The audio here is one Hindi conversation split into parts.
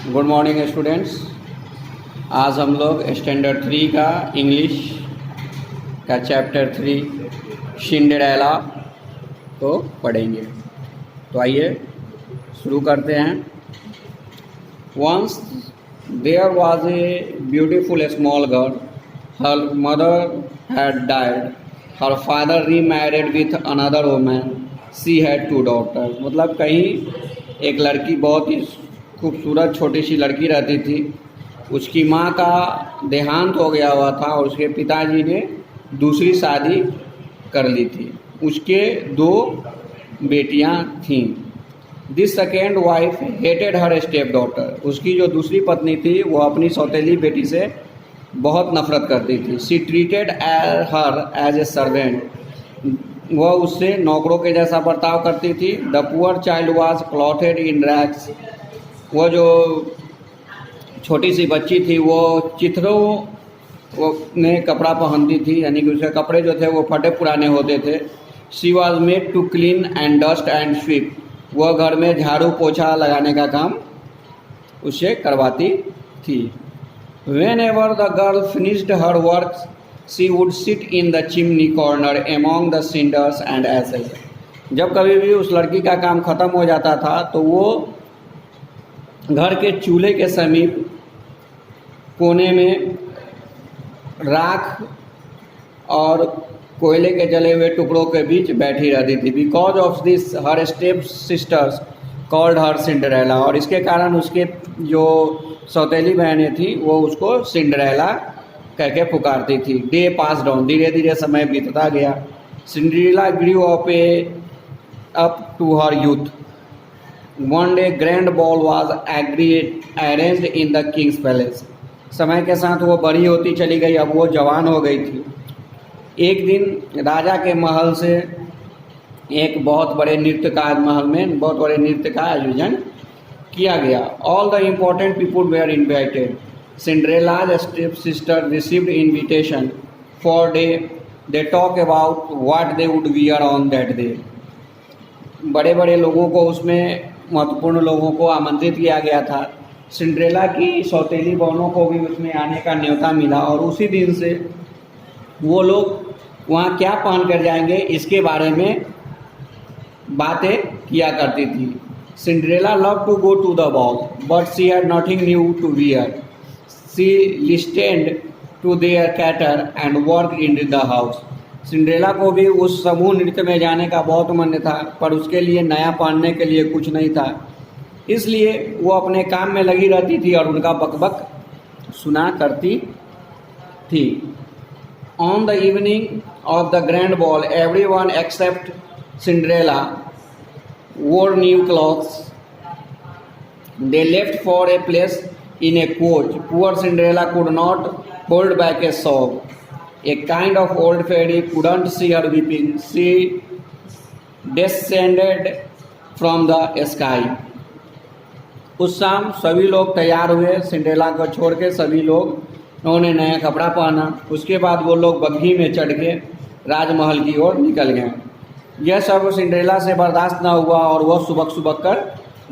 Good morning students. आज हम लोग स्टैंडर्ड 3 का इंग्लिश का चैप्टर 3 सिंड्रेला को पढ़ेंगे। तो आइए शुरू करते हैं। Once there was a beautiful small girl, her mother had died, her father remarried with another woman, she had 2 daughters. मतलब कहीं एक लड़की, बहुत ही खूबसूरत छोटी सी लड़की रहती थी, उसकी माँ का देहांत हो गया हुआ था और उसके पिताजी ने दूसरी शादी कर ली थी। उसके 2 बेटियां थीं। This second wife hated her step daughter. उसकी जो दूसरी पत्नी थी वो अपनी सौतेली बेटी से बहुत नफरत करती थी। She treated her as a servant. वह उससे नौकरों के जैसा बर्ताव करती थी। The poor child was clothed in rags. वह जो छोटी सी बच्ची थी वो चिथड़ों में कपड़ा पहनती थी, यानी कि उसके कपड़े जो थे वो फटे पुराने होते थे। She was made to clean and dust and sweep. वह घर में झाड़ू पोछा लगाने का काम उससे करवाती थी। Whenever the girl finished her work she would sit in the chimney corner among the cinders and ashes. जब कभी भी उस लड़की का काम ख़त्म हो जाता था तो वो घर के चूल्हे के समीप कोने में राख और कोयले के जले हुए टुकड़ों के बीच बैठी रहती थी। Because of this her step sisters called her Cinderella. और इसके कारण उसके जो सौतेली बहनें थी वो उसको सिंड्रेला कह के पुकारती थी। Day pass down. धीरे धीरे समय बीतता गया। Cinderella grew up to her youth. One day grand ball was arranged in the king's palace. समय के साथ वो बड़ी होती चली गई, अब वो जवान हो गई थी। एक दिन राजा के महल से एक बहुत बड़े नृत्य का महल में बहुत बड़े नृत्य का आयोजन किया गया। All the important people were invited. Cinderella's step sister received invitation for day. They talk about what they would wear on that day. बड़े बड़े लोगों को, उसमें महत्वपूर्ण लोगों को आमंत्रित किया गया था। सिंड्रेला की सौतेली बहनों को भी उसमें आने का न्योता मिला और उसी दिन से वो लोग वहाँ क्या पहन कर जाएंगे इसके बारे में बातें किया करती थी। Cinderella love to go to the ball but she had nothing new to wear. She listened to their chatter and work in the house. Cinderella को भी उस समूह नृत्य में जाने का बहुत मन था, पर उसके लिए नया पहनने के लिए कुछ नहीं था, इसलिए वो अपने काम में लगी रहती थी और उनका बकबक सुना करती थी। On the evening of the grand ball everyone except Cinderella wore new clothes. They left for a place in a coach. Poor Cinderella could not hold back a sob. A kind of old fairy couldn't see her weeping. She descended from the sky. उस शाम सभी लोग तैयार हुए। सिंड्रेला को छोड़ के सभी लोग, उन्होंने नया कपड़ा पहना। उसके बाद वो लोग बग्घी में चढ़ के राजमहल की ओर निकल गए। यह सब सिंड्रेला से बर्दाश्त न हुआ और वह सुबक सुबक कर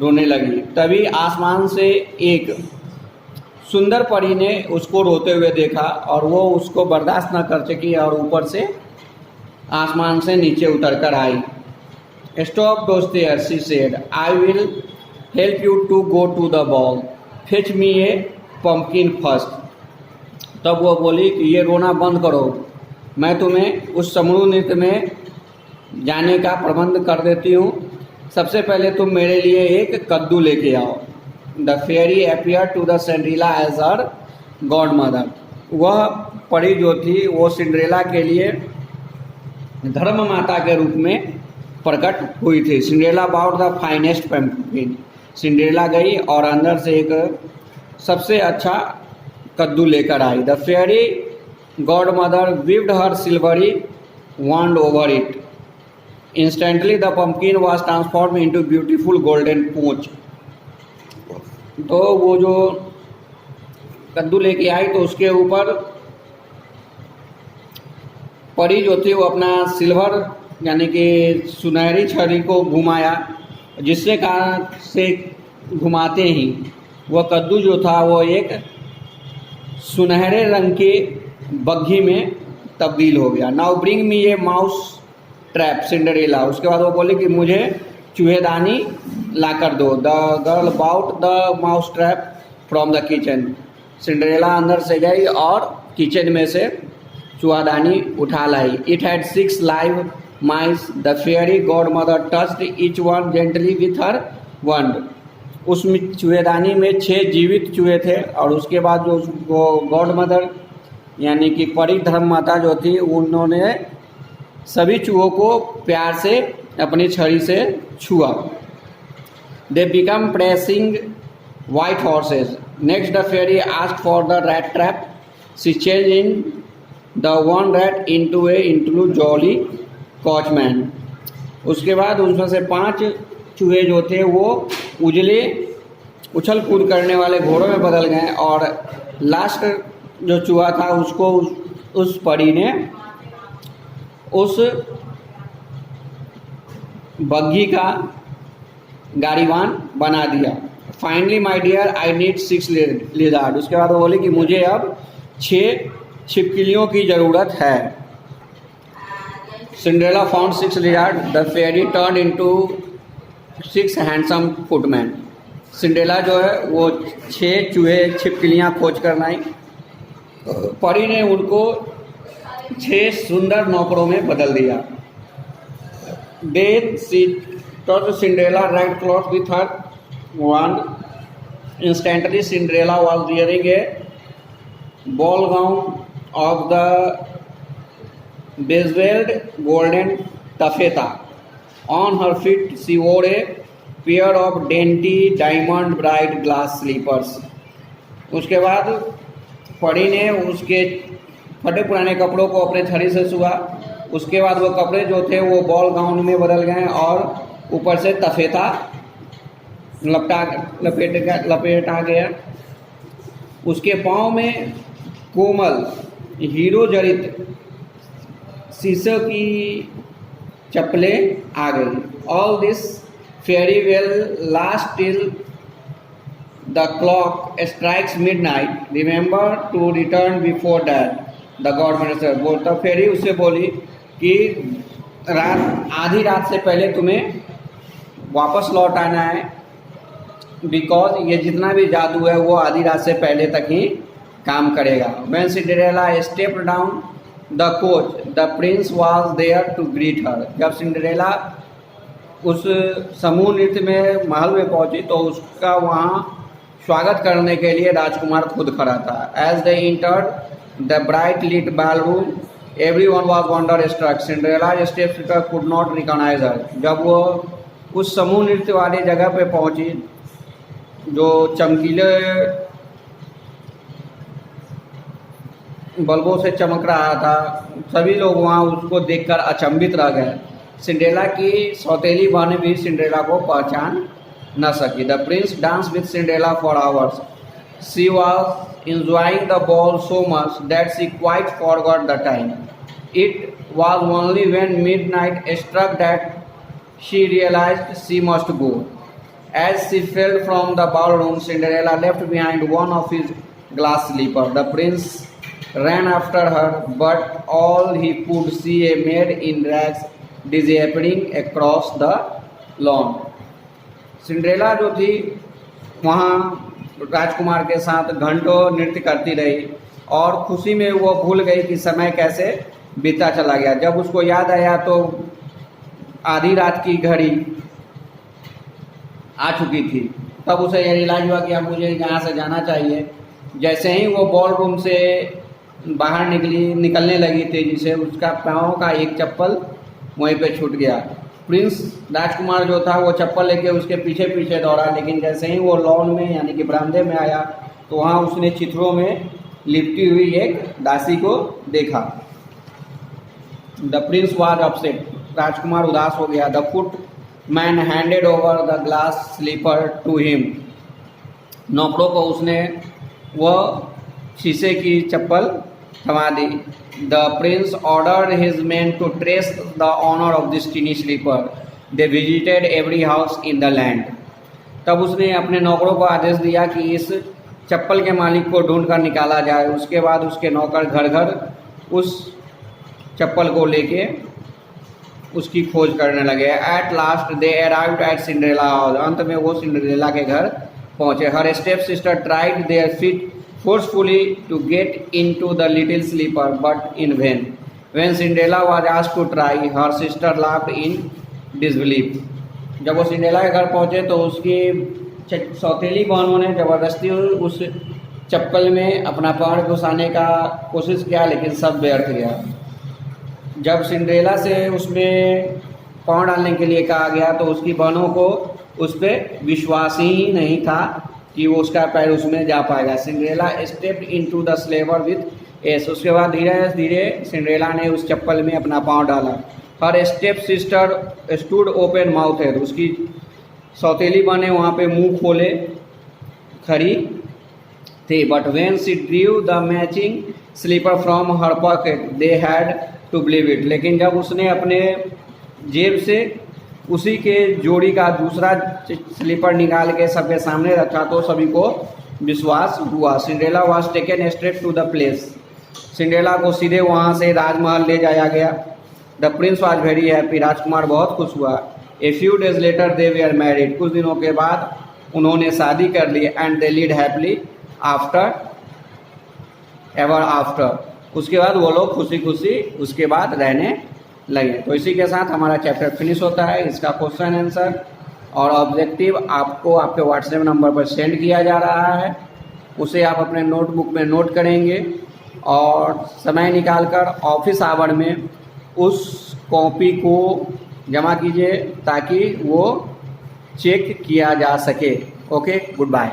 रोने लगी। तभी आसमान से एक सुंदर परी ने उसको रोते हुए देखा और वो उसको बर्दाश्त न कर सकी और ऊपर से आसमान से नीचे उतर कर आई। Stop those tears, she said, I will help you to go to the ball, fetch me a pumpkin first. तब वो बोली कि ये रोना बंद करो, मैं तुम्हें उस समूह नृत्य में जाने का प्रबंध कर देती हूँ। सबसे पहले तुम मेरे लिए एक कद्दू लेके आओ। The fairy appear to the Cinderella as her godmother. वह परी जो थी वो सिंड्रेला के लिए धर्म माता के रूप में प्रकट हुई थी। Cinderella bought the finest pumpkin. Cinderella गई और अंदर से एक सबसे अच्छा कद्दू लेकर आई। The fairy godmother waved her silvery wand over it. Instantly the pumpkin was transformed into beautiful golden पूंछ। तो वो जो कद्दू लेके आई तो उसके ऊपर परी जो थी वो अपना सिल्वर यानी कि सुनहरी छड़ी को घुमाया, जिससे कारण से घुमाते ही वह कद्दू जो था वो एक सुनहरे रंग के बग्घी में तब्दील हो गया। नाउ ब्रिंग मी ए माउस ट्रैप सिंड्रेला। उसके बाद वो बोले कि मुझे चूहेदानी ला कर दो। The girl bought the mouse trap from the kitchen. Cinderella अंदर से गई और किचन में से चूहादानी उठा लाई। It had 6 live mice. The fairy godmother touched each one gently with her wand. उसमें चूहेदानी में 6 जीवित चूहे थे और उसके बाद जो गॉड मदर यानी कि परी धर्म माता जो थी उन्होंने सभी चूहों को प्यार से अपनी छड़ी से छुआ। They become prancing white horses. Next the fairy asked for the rat trap. She changing the one rat into a jolly coachman. उसके बाद उसमें से 5 चूहे जो थे वो उजले उछल कूद करने वाले घोड़ों में बदल गए और लास्ट जो चूहा था उसको उस परी ने उस बग्घी का गाड़ीवान बना दिया। Finally my dear I need 6 lizard. उसके बाद वो बोले कि मुझे अब 6 छिपकलियों की ज़रूरत है। Cinderella found 6 lizard. The fairy turn into 6 handsome footman. Cinderella जो है वो 6 चूहे छिपकलियाँ खोज कर लाई। परी ने उनको 6 सुंदर नौकरों में बदल दिया। Then she touch Cinderella red cloth with her wand. Instantly Cinderella was wearing a ball gown of the bezeled golden taffeta. On her feet she wore a pair of dainty diamond bright glass slippers. उसके बाद परी ने उसके फटे पुराने कपड़ों को अपने छड़ी से छुआ। उसके बाद वो कपड़े जो थे वो बॉल गाउन में बदल गए और ऊपर से तफेता लपेटा गया। उसके पाँव में कोमल हीरो जड़ित शीशे की चप्पलें आ गई। All this fairy will last till the clock strikes midnight. Remember to return before that the god minister. बोलता फेरी उससे बोली कि आधी रात से पहले तुम्हें वापस लौट आना है, बिकॉज ये जितना भी जादू है वो आधी रात से पहले तक ही काम करेगा। When Cinderella stepped down the coach the prince was there to greet her. जब सिंड्रेला उस समूह नृत्य में महल में पहुंची तो उसका वहाँ स्वागत करने के लिए राजकुमार खुद खड़ा था। As they entered the bright lit ballroom everyone was wonder struck. Cinderella steps could not recognise her. जब वो उस समूह नृत्य वाली जगह पे पहुंची जो चमकीले बल्बों से चमक रहा था, सभी लोग वहाँ उसको देखकर अचंभित रह गए। सिंड्रेला की सौतेली बहन भी सिंड्रेला को पहचान न सकी। The Prince dance with Cinderella for hours. She was enjoying the ball so much that she quite forgot the time. It was only when midnight struck that she realized she must go. As she fell from the ballroom, Cinderella left behind one of his glass slippers. The prince ran after her, but all he could see a maid in rags disappearing across the lawn. Cinderella जो थी वहाँ राजकुमार के साथ घंटों नृत्य करती रही और खुशी में वो भूल गई कि समय कैसे बीता चला गया। जब उसको याद आया तो आधी रात की घड़ी आ चुकी थी। तब उसे ये रियलाइज हुआ कि अब मुझे यहाँ से जाना चाहिए। जैसे ही वो बॉल रूम से बाहर निकलने लगी तेजी से, उसका पाँव का एक चप्पल वहीं पे छूट गया। प्रिंस राजकुमार जो था वो चप्पल लेके उसके पीछे पीछे दौड़ा, लेकिन जैसे ही वो लॉन में यानी कि बरामदे में आया तो वहाँ उसने चित्रों में लिपटी हुई एक दासी को देखा। The prince was upset. राजकुमार उदास हो गया। The footman handed over the glass slipper to him. नौकरों को उसने वह शीशे की चप्पल थमा दी। The prince ordered his men to trace the owner of this tiny slipper. They visited every house in the land. तब उसने अपने नौकरों को आदेश दिया कि इस चप्पल के मालिक को ढूंढ कर निकाला जाए। उसके बाद उसके नौकर घर घर उस चप्पल को लेके उसकी खोज करने लगे। At last they arrived at Cinderella house. अंत में वो सिंड्रेला के घर पहुंचे। Her step sister tried their feet forcefully to get into the little slipper but in vain. When Cinderella was asked to try her sister laughed in disbelief. जब वो सिंड्रेला के घर पहुंचे तो उसकी सौतेली बहनों ने ज़बरदस्ती उस चप्पल में अपना पैर घुसाने का कोशिश किया, लेकिन सब व्यर्थ गया। जब सिंड्रेला से उसमें पाँव डालने के लिए कहा गया तो उसकी बहनों को उस पर विश्वास ही नहीं था कि वो उसका पैर उसमें जा पाएगा। Cinderella stepped into the slipper with ease. उसके बाद धीरे धीरे सिंड्रेला ने उस चप्पल में अपना पाँव डाला। Her step sister stood open mouth है। उसकी सौतेली बहनें वहाँ पे मुंह खोले खड़ी थे। But when she drew the matching slipper from her pocket they had to believe it. लेकिन जब उसने अपने जेब से उसी के जोड़ी का दूसरा स्लीपर निकाल के सबके सामने रखा तो सभी को विश्वास हुआ। Cinderella was taken straight to the palace. Cinderella को सीधे वहाँ से राजमहल ले जाया गया। The prince was very happy. राजकुमार बहुत खुश हुआ। A few days later they were married. कुछ दिनों के बाद उन्होंने शादी कर ली। And they lived happily after ever after. उसके बाद वो लोग खुशी खुशी उसके बाद रहने लगे। तो इसी के साथ हमारा चैप्टर फिनिश होता है। इसका क्वेश्चन आंसर और ऑब्जेक्टिव आपको आपके व्हाट्सएप नंबर पर सेंड किया जा रहा है। उसे आप अपने नोटबुक में नोट करेंगे और समय निकालकर ऑफिस आवर में उस कॉपी को जमा कीजिए ताकि वो चेक किया जा सके। Okay, good bye.